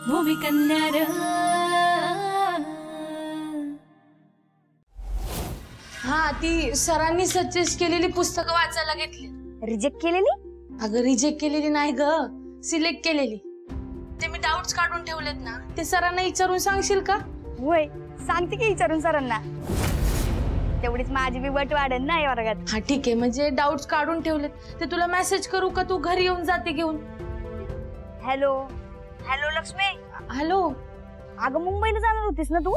भूमिकन्या रे। हा ती सरांनी सजेस्ट केलेली पुस्तकं वाचायला घेतली। रिजेक्ट केलेली? अगं रिजेक्ट केलेली नाही ग, सिलेक्ट केलेली। ते मी डाउट्स काढून ठेवलेत ना, ते सरांना विचारून सांगशील का? होय सांगते की विचारून सरांना, तेवढीच माझी बी वट वाढेल ना या वर्गात। हा ठीक आहे, म्हणजे डाउट्स काढून ठेवलेत ते तुला मेसेज करू का, तू घरी येऊन जाते घेऊन? Hello hello Lakshmi. हॅलो अगं मुंबईला जाणार होतीस ना तू?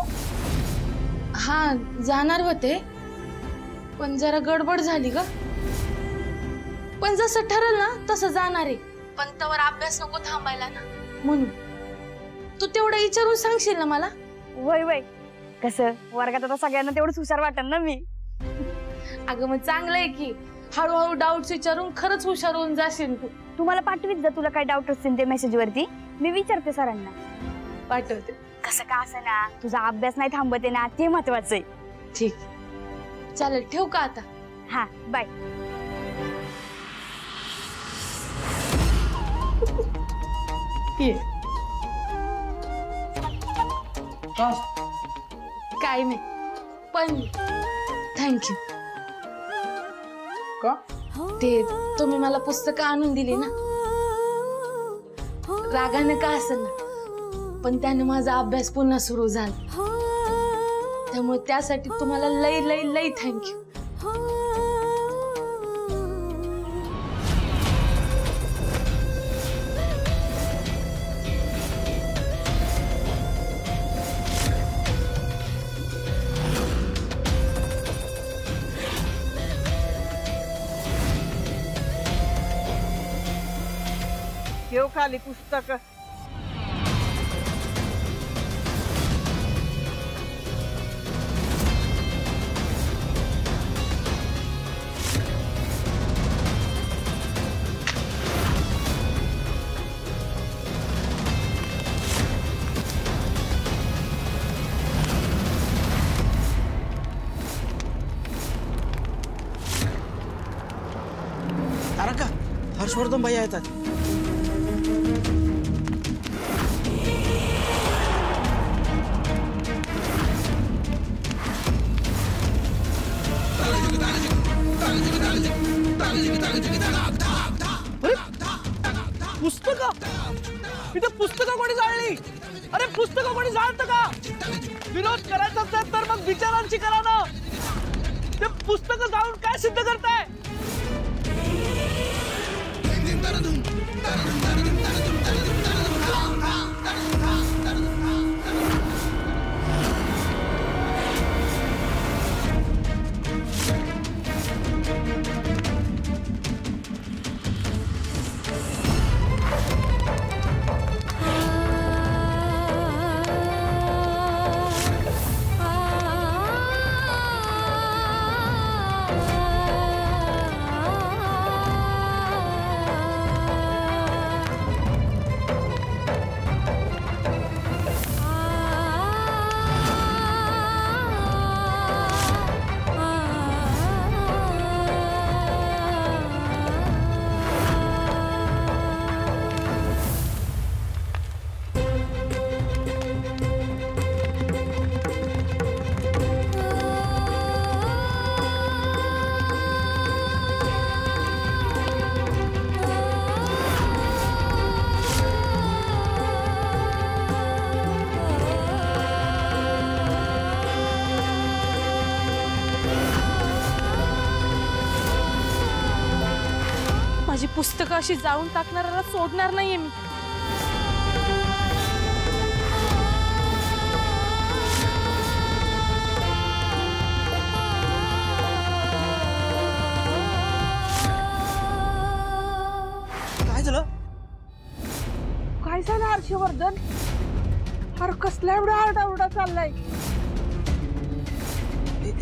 हा जाणार होते, पण जरा गडबड झाली ग। पण जसं ठरल ना तसं जाणार आहे, पण तवर अभ्यास नको थांबायला ना, म्हणून तू तेवढं विचारून सांगशील ना मला? वय वय, कसं वर्गात आता सगळ्यांना तेवढंच हुशार वाटेल ना मी। अगं मग चांगलं आहे की, हळूहळू डाऊट्स विचारून खरंच हुशार होऊन जाशील तू। तुम्हाला पाठवीत जा, तुला काय डाऊट असतील ते मेसेज वरती, मी विचारते सरांना। पाठवते। कसं का असं ना, तुझा अभ्यास नाही थांबते ना, ते महत्वाचं आहे। ठीक, चालेल ठेवू का आता? हा बाय। काय नाही, पण थँक्यू। का? ते तुम्ही मला पुस्तकं आणून दिली ना, रागाने का असेल ना, पण त्याने माझा अभ्यास पुन्हा सुरू झाला, त्यामुळे त्यासाठी तुम्हाला लई लई लई थँक्यू। ठेव खाली पुस्तक। तारका, हर्षवर्धन भैया येतात। पुस्तक इथे पुस्तकं कोणी जाळली? अरे पुस्तकं कोणी जाळतं का? विरोध करायचा असेल तर मग विचारांची करा ना, ते पुस्तकं जाळून काय सिद्ध करताय? माझी पुस्तकं अशी जाळून टाकणाऱ्याला सोडणार नाहीये मी। काय झालं? काय झालं हर्षवर्धन? अरे कसला एवढा आरडाओरडा चाललाय?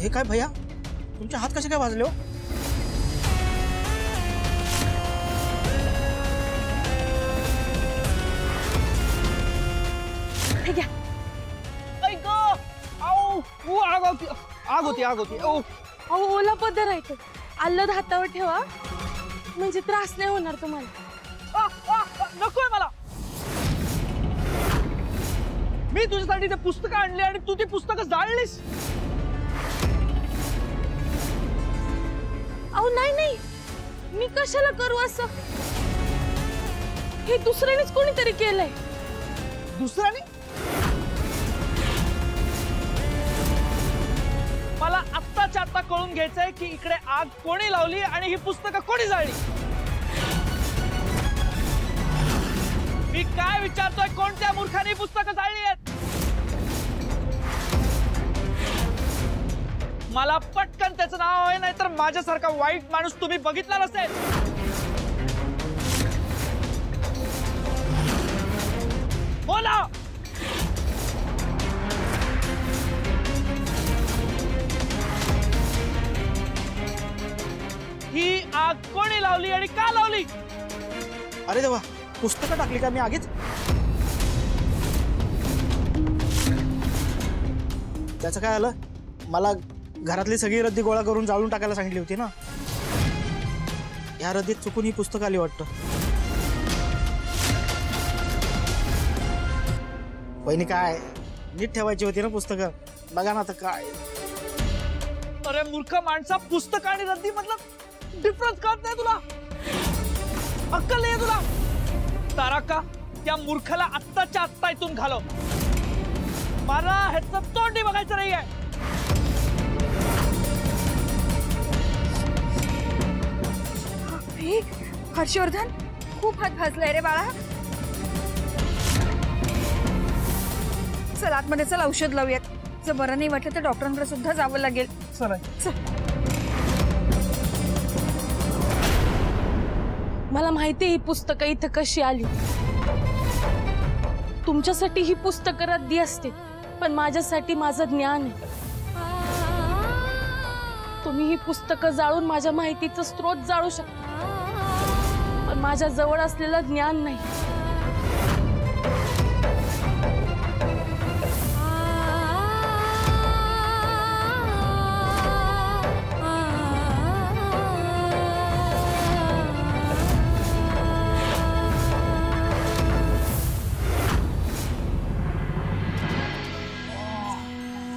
हे काय भैया, तुमचे हात कसे काय वाजले हो? हे घ्या। आग होती। अहो ओला पदर आहे तो, आल्लद हातावर ठेवा म्हणजे त्रास नाही होणार तुम्हाला। नकोय मला। मी तुझ्यासाठी ते पुस्तकं आणली आणि तू ती पुस्तकं जाळलीस. अहो नाही, मी कशाला करू असं? हे दुसऱ्यानेच कोणीतरी केलंय. दुसऱ्याने? मला आत्ताच्या आत्ता कळून घ्यायचंय की इकडे आग कोणी लावली आणि ही पुस्तकं कोणी जाळली. मी काय विचारतोय, कोणत्या मूर्खाने पुस्तकं जाळली आहेत? मला पटकन त्याचं नाव आहे, नाहीतर माझ्यासारखा वाईट माणूस तुम्ही बघितला नसेल. बोला. ही आग कोणी लावली आणि का लावली? अरे देवा, पुस्तकं टाकली का मी आगीत? त्याचं काय आलं? मला घरातली सगळी रद्दी गोळा करून जाळून टाकायला सांगितली होती ना. या रद्दीत चुकून ही पुस्तकं आली वाटतं. वहिनी काय नीट ठेवायची होती ना पुस्तकं. बघा ना आता काय. अरे मूर्ख माणसा, पुस्तक आणि रद्दी मधला डिफरन्स कळत नाही तुला? अक्कल नाही तुला? तारका, त्या मूर्खाला आत्ताच्या आत्ता इथून घालव. मला ह्याचं तोंडी बघायचं नाहीये. हर्षवर्धन, खूप हात भाजलाय रे बाळा. चल आतमध्ये, चल औषध लावूयात. जर बरं नाही वाटलं तर डॉक्टरांकडे सुद्धा जावं लागेल. चला. मला माहिती ही पुस्तकं इथं कशी आली. तुमच्यासाठी ही पुस्तकं रद्दी असते, पण माझ्यासाठी माझं ज्ञान आहे. तुम्ही ही पुस्तकं जाळून माझ्या माहितीचा स्रोत जाळू शकता, पण माझ्या जवळ असलेलं ज्ञान नाही.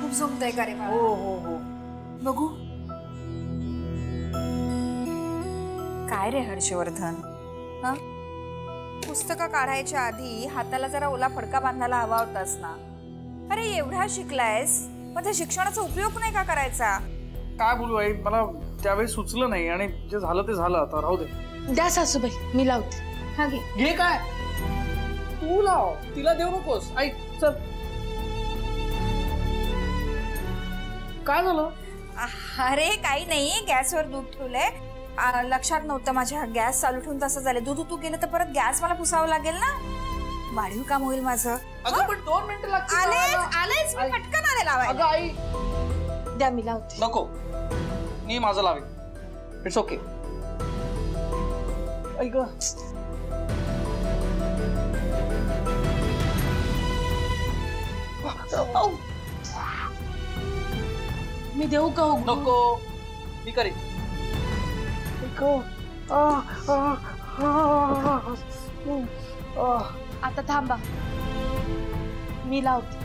खूप जमतंय का रे बाळा? हो. बघू. काय रे हर्षवर्धन, हा? पुस्तकं काढायच्या आधी हाताला जरा ओला फडका बांधायला हवा होतास ना. अरे एवढा शिकलायस, मग त्या शिक्षणाचा उपयोग नाही का करायचा? काय बोलू आई, मला त्यावेळी सुचलं नाही आणि जे झालं ते झालं. आता राहू दे. द्या सासूबाई, मी लावते. हा घे. घे. काय तू लाव, तिला देऊ नकोस. आई चल. काय झालं? अरे काही नाही, गॅसवर दूध ठेवलंय. लक्षात नव्हतं माझ्या. गॅस चालू ठेवून तसं झालं. दूध तू गेलं तर परत गॅस मला पुसावं लागेल ना. वाढीव काम होईल माझं. अगं पण 2 मिनिटं लागतील. आलेच मी पटकन आले लावायला. अगं आई द्या, मी लावते. नको, मी माझं लावेन. It's okay. ऐक, मी देऊ का उघडून? नको, मी करेन. आता थांबा, मी लावते.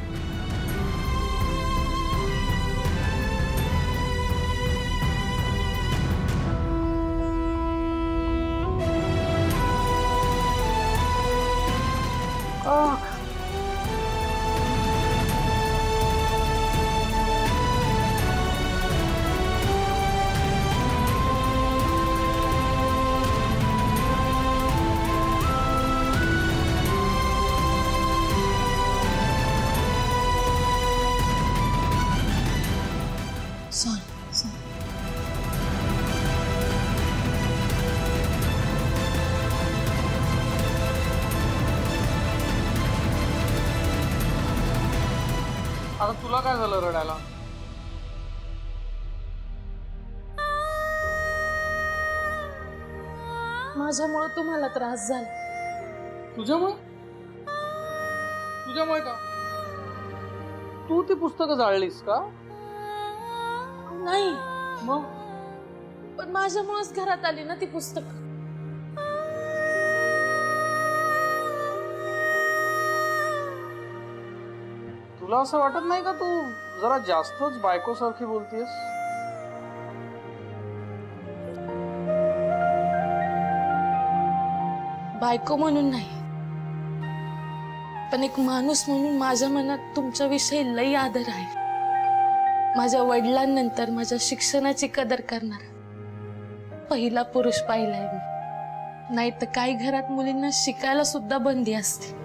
आता तुला काय झालं रडायला? माझ्यामुळे तुम्हाला त्रास झाला. तुझ्यामुळे? तुझ्यामुळे का? तू ती पुस्तकं जाळलीस का? नाही, मग पण माझ्यामुळेच घरात आली ना ती पुस्तक. तुला असं वाटत नाही का तू जरा जास्तच बायको सारखी बोलतेस? बायको म्हणून नाही, पण एक माणूस म्हणून माझ्या मनात तुमच्याविषयी लई आदर आहे. माझ्या वडिलांनंतर माझ्या शिक्षणाची कदर करणारा पहिला पुरुष पाहिलाय मी. नाही तर काही घरात मुलींना शिकायला सुद्धा बंदी असते.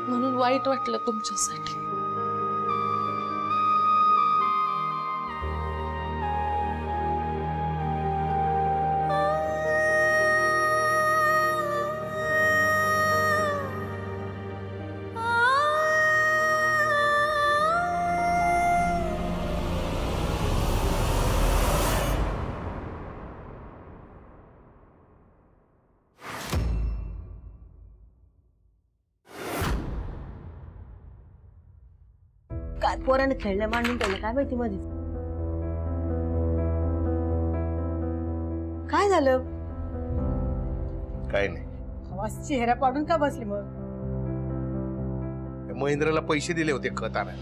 म्हणून वाईट वाटलं तुमच्यासाठी. काय पोराने खेळण्या मांडून त्याला काय माहिती मध्ये काय झालं? काय नाही, आवाज चेहरा पाडून का बसली मग? महेंद्रला पैसे दिले होते खत आणायला.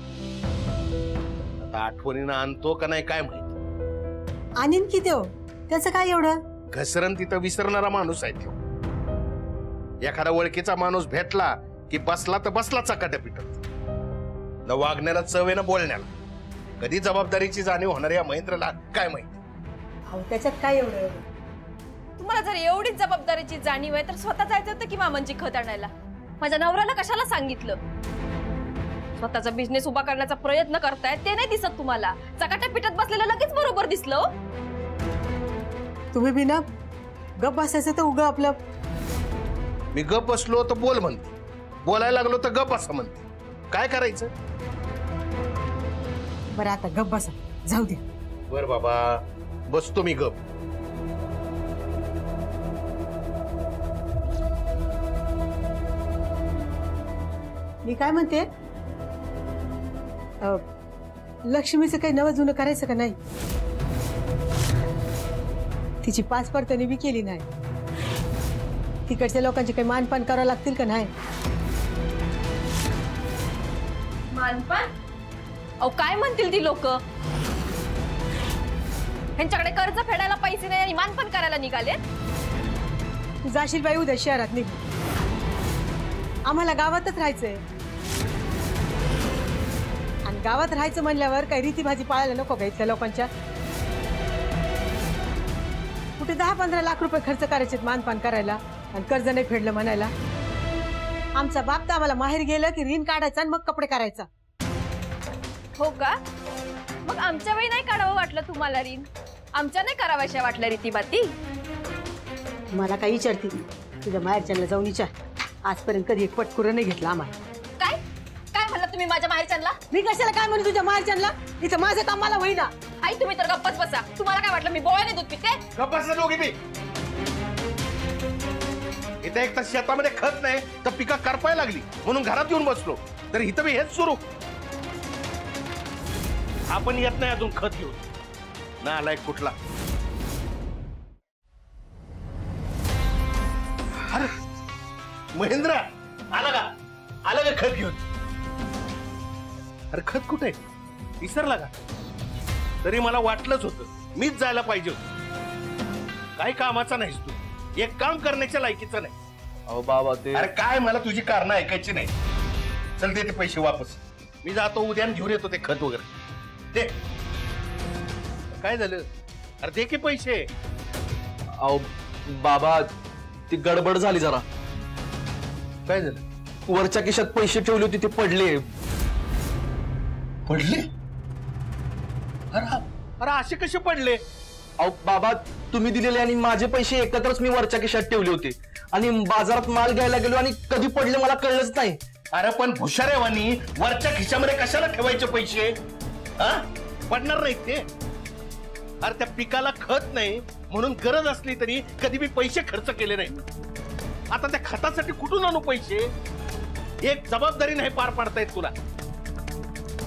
आता आठवणीनं आणतो का नाही काय माहिती. आणीन किती हो, त्याचं काय एवढं? घसरण तिथं विसरणारा माणूस आहे तो. एखादा ओळखीचा माणूस भेटला की बसला तर बसला चकाट्या पिटत. न वागण्याला चव आहे ना बोलण्याला. कधी जबाबदारीची जाणीव होणार या महेंद्रला काय माहिती. अहो त्याच्यात काय एवढं? तुम्हाला जर एवढीच जबाबदारीची जाणीव आहे तर स्वतः जायचं होतं की मामांची खत आणायला. माझ्या नवऱ्याला कशाला सांगितलं? स्वतःचा बिझनेस उभा करण्याचा प्रयत्न करताय ते नाही दिसत तुम्हाला? चकाट्या पिठत बसलेलं लगेच बरोबर दिसलं. तुम्ही बी ना गप बसायचं तर उगा आपलं. मी गप बसलो तर बोल म्हणते, बोलायला लागलो तर गप असं म्हणते. काय करायचं? बरं आता गप बसा, जाऊ दे. बर बाबा, बसतो मी गप. मी काय म्हणते, लक्ष्मीचं काही नवं जुनं करायचं का नाही? तिची 5 परतणी बी केली नाही. तिकडच्या लोकांचे काही मानपान करावं लागतील का नाही? मानपान? अहो काय म्हणतील ती लोक? ह्यांच्याकडे कर्ज फेडायला पैसे नाही आणि मानपान करायला निघाले. तू जाशील बाई उद्या शहरात निघ. आम्हाला गावातच राहायचंय. आणि गावात राहायचं म्हणल्यावर काही रीती भाजी पाळायला नको का इथल्या लोकांच्या? कुठे 10-15 लाख रुपये खर्च करायचे मानपान करायला आणि कर्ज नाही फेडलं म्हणायला? आमचा बाप तर आम्हाला माहेर गेलं की ऋण काढायचा आणि मग कपडे करायचा. हो का? मग आमच्या वेळी नाही काढावं वाटलं तुम्हाला ऋण? आमच्या नाही करावायच्या वाटल्या रीतीबाती? मला काही विचारते तुझ्या माहेरच्यांना जाऊन विचार. आजपर्यंत कधी एक पटकुरं नाही घेतला आम्हाला. काय काय म्हणलं तुम्ही माझ्या माहेरच्यांना? मी कशाला काय म्हणू तुझ्या माहेरच्यांना? इथं माझं काम मला होईना. आई तुम्ही तर गप्पच बसा. तुम्हाला काय वाटलं मी बोळ्याने दूध पिते? गप बसले दोघी बी. इथे एक तर शेतामध्ये खत नाही तर पिका करपायला लागली म्हणून घरात येऊन बसलो. तर इथं बी हेच सुरू. आपण येत नाही अजून खत घेऊन. ना आलाय कुठला. अरे महेंद्र आला का? आला का खत घेऊन? अरे खत कुठे? विसरला का? तरी मला वाटलंच होतं मीच जायला पाहिजे होतं. काही कामाचा नाहीस तू. एक काम करण्याच्या लायकीचं नाही. अहो बाबा ते अरे काय मला तुझी कारणं ऐकायची नाही. चल दे ते पैसे वापस. मी जातो उद्या घेऊन येतो ते खत वगैरे. दे. काय झालं? अरे दे की पैसे. अहो बाबा ती गडबड झाली जरा. काय झालं? वरच्या खिशात पैसे ठेवले होते ते पडले. पडले? अरे अरे असे कसे पडले? अहो बाबा तुम्ही दिलेले आणि माझे पैसे एकत्रच मी वरच्या खिशात ठेवले होते आणि बाजारात माल घ्यायला गेलो आणि कधी पडले मला कळलंच नाही. अरे पण भुशारेवानी वरच्या खिशामध्ये कशाला ठेवायचे पैसे? हा पडणार नाहीत ते. अरे त्या पिकाला खत नाही म्हणून गरज असली तरी कधी मी पैसे खर्च केले नाही. आता त्या खतासाठी कुठून आणू पैसे? एक जबाबदारी नाही पार पाडता येत तुला.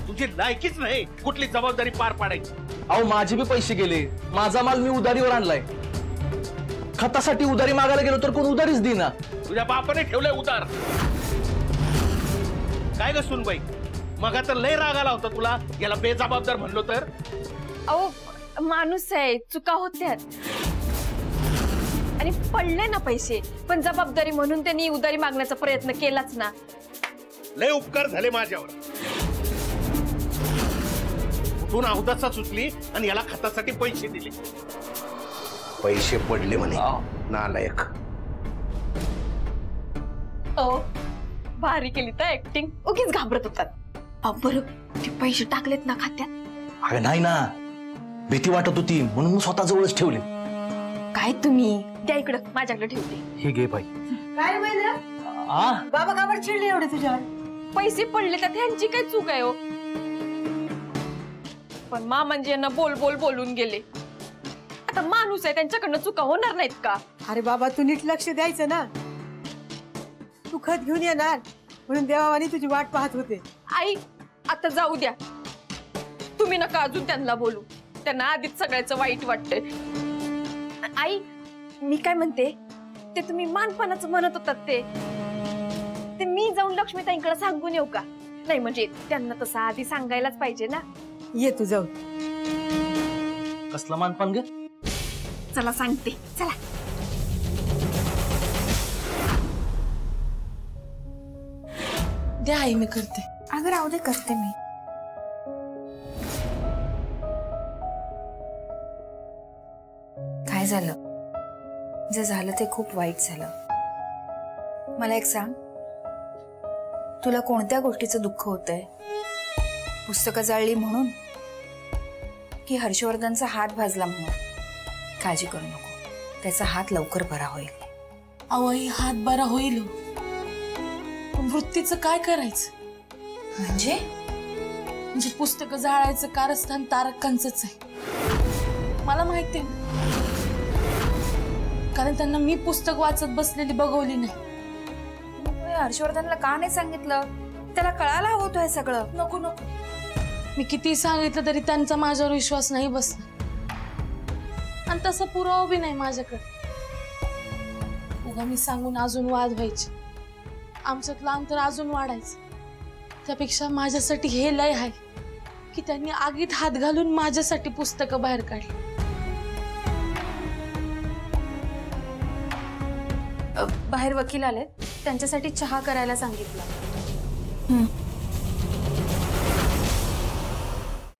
तुझी लायकीच नाही कुठली जबाबदारी पार पाडायची. अहो माझे बी पैसे गेले. माझा माल मी उधारीवर आणलाय. खतासाठी उधारी मागायला गेलो तर कोण उधारीच देईना. तुझ्या बापाने ठेवलंय उतार. काय ग सुनबाई, मग तर लय राग आला होता तुला याला बेजबाबदार म्हणलो तर. अहो माणूस आहे, चुका होत्यात आणि पडले ना पैसे, पण जबाबदारी म्हणून त्यांनी उधारी मागण्याचा प्रयत्न केलाच ना. लय उपकार झाले माझ्यावर. कुठून अवदासा सुचली आणि याला खतासाठी पैसे दिले. पैसे पडले म्हणे नालायक. भारी केली तर ऍक्टिंग. उगीच घाबरत होतात. बरं ते पैसे टाकलेत ना खात्यात? अगं नाही ना, भीती वाटत होती म्हणून मी स्वतः जवळच ठेवले. काय तुम्ही त्या इकडं माझ्याकडे ठेवते. हे घे बाई. काय महिना बाबा का बरं चिडले एवढे तुझ्यावर? पैसे पडले तर त्यांची काय चूक आहे हो. पण मामांजी यांना बोल बोल बोलून गेले. आता माणूस आहे, त्यांच्याकडनं चुका होणार नाहीत का? अरे बाबा तू नीट लक्ष द्यायचं ना. तू खत घेऊन येणार म्हणून देवावानी तुझी वाट पाहत होते. आई आता जाऊ द्या, तुम्ही नका अजून त्यांना बोलू. त्यांना आधीच सगळ्याचं वाईट वाटतंय. आई मी काय म्हणते, ते तुम्ही मानपणाचं म्हणत होतात ते मी जाऊन लक्ष्मीताईंकडे सांगून येऊ का? नाही म्हणजे त्यांना तसं आधी सांगायलाच पाहिजे ना. ये तू जाऊ. कसला मानपान ग? चला सांगते, चला. द्या आई, मी करते. अगं राहू दे, करते मी. काय झालं? जे झालं ते खूप वाईट झालं. मला एक सांग, तुला कोणत्या गोष्टीचं दुःख होतंय? पुस्तकं जाळली म्हणून की हर्षवर्धनचा हात भाजला म्हणून? काळजी करू नको, त्याचा हात लवकर बरा होईल. अहो आई, हात बरा होईल, पण वृत्तीचं काय करायचं? म्हणजे पुस्तकं जाळायचं कारस्थान तारकांचंच आहे, मला माहिती. कारण त्यांना मी पुस्तक वाचत बसलेली बघवली नाही. हर्षवर्धनला का नाही सांगितलं? त्याला कळायला हवं होतं हे सगळं. नको नको, मी किती सांगितलं तरी त्यांचा माझ्यावर विश्वास नाही बसला. आणि तसा पुरावा बी नाही माझ्याकडे. उगा मी सांगून अजून वाद व्हायचे, आमच्यातलं अंतर अजून वाढायचं. त्यापेक्षा माझ्यासाठी हे लय आहे की त्यांनी आगीत हात घालून माझ्यासाठी पुस्तकं बाहेर काढली. बाहेर वकील आले, त्यांच्यासाठी चहा करायला सांगितलं.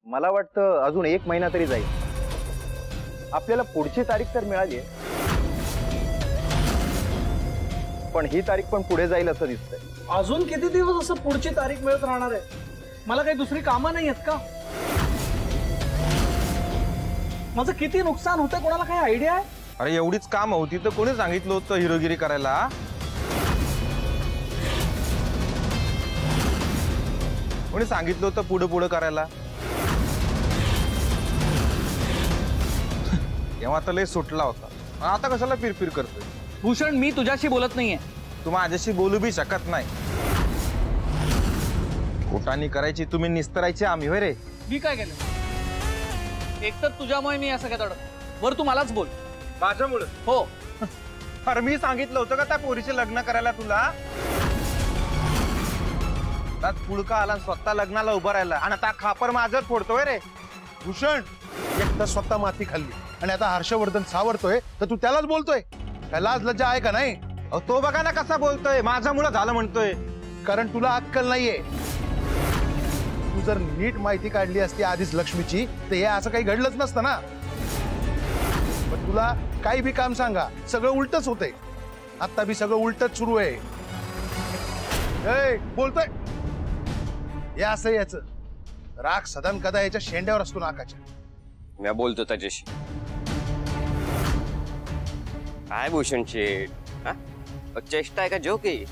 मला वाटतं अजून 1 महिना तरी जाईल. आपल्याला पुढची तारीख तर मिळाली, पण ही तारीख पण पुढे जाईल असं दिसतंय. अजून किती दिवस असं पुढची तारीख मिळत राहणार आहे? मला काही दुसरी कामं नाही आहेत का? माझं किती नुकसान होतं कोणाला काही आयडिया आहे? अरे एवढीच काम होती तर कोणी सांगितलं होतं हिरोगिरी करायला? कोणी सांगितलं होतं पुढे पुढे करायला? तेव्हा तर लय सुटला होता, आता कशाला पिरपिर करतोय? भूषण, मी तुझ्याशी बोलत नाहीये. तू माझ्याशी बोलू बी शकत नाही. कोटानी करायची तुम्ही, निस्तरायची आम्ही. होय रे, मी काय केलं? एक तर तुझ्यामुळे मी असं काय अडक. बरं तू मलाच बोल. माझ्यामुळे? हो. अरे मी सांगितलं होतं का त्या पोरीचे लग्न करायला तुला? पुळका आला स्वतः लग्नाला उभं राहिला आणि आता खापर माझं फोडतोय रे. भूषण, एक तर स्वतः माती खाल्ली आणि आता हर्षवर्धन सावरतोय तर तू त्यालाच बोलतोय? काय लाज लज्जा आहे का नाही? तो बघा ना कसा बोलतोय, माझ्यामुळे झालं म्हणतोय. कारण तुला अक्कल नाहीये. तू जर नीट माहिती काढली असती आधीच लक्ष्मीची तर हे असं काही घडलंच नसतं ना. पण तुला काही बी काम सांगा, सगळं उलटच होतंय. आता बी सगळं उलटच सुरू आहे. बोलतोय हे असं, याच राग सदन कदा याच्या शेंड्यावर असतो नाकाच्या. मी बोलतो त्याच्याशी. काय भूषण शेठ, चेष्टा आहे का जोक आहे?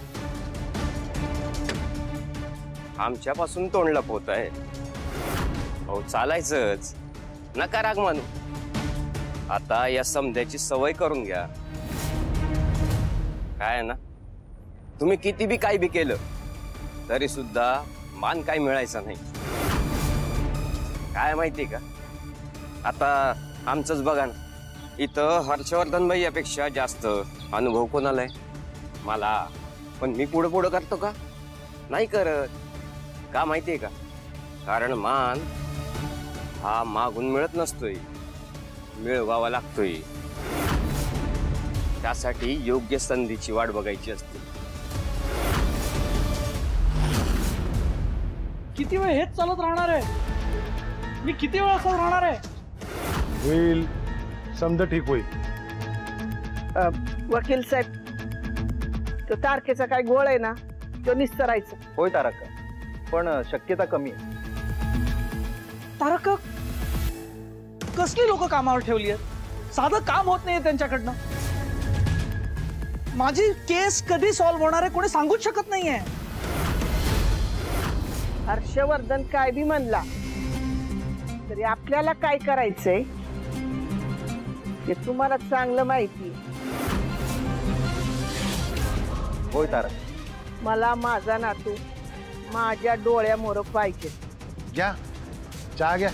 आमच्यापासून तोंड लपवत आहे. हो चालायचंच, नका राग मानू. आता या समध्याची सवय करून घ्या. काय ना, तुम्ही किती बी काय बी केलं तरी सुद्धा मान काय मिळायचा नाही. काय माहिती का, आता आमचंच बघा ना, इथं हर्षवर्धन भैयापेक्षा जास्त अनुभव कोणाला आहे? मला. पण मी पुढे पुढे करतो का? नाही करत. का माहितीये का? कारण मान हा मागून मिळत नसतोय, मिळवावा लागतोय. त्यासाठी योग्य संधीची वाट बघायची असते. किती वेळ हेच चालत राहणार आहे? मी किती वेळ असं राहणार आहे? होईल, समजा ठीक होईल. वकील साहेब, तो तारखेचा काय गोळ आहे ना, तो निस्तरायचं. होय तारका, पण शक्यता कमी आहे. तारक, कसली लोक कामावर ठेवली आहेत? साधं काम होत नाहीये त्यांच्याकडनं. माझी केस कधी सॉल्व्ह होणार आहे कोणी सांगूच शकत नाहीये. हर्षवर्धन काय बी म्हणला तरी आपल्याला काय करायचंय हे तुम्हाला चांगलं माहिती. होय तारक, मला माझा नातू माझ्या डोळ्यामोर पाहिजे. घ्या चहा घ्या.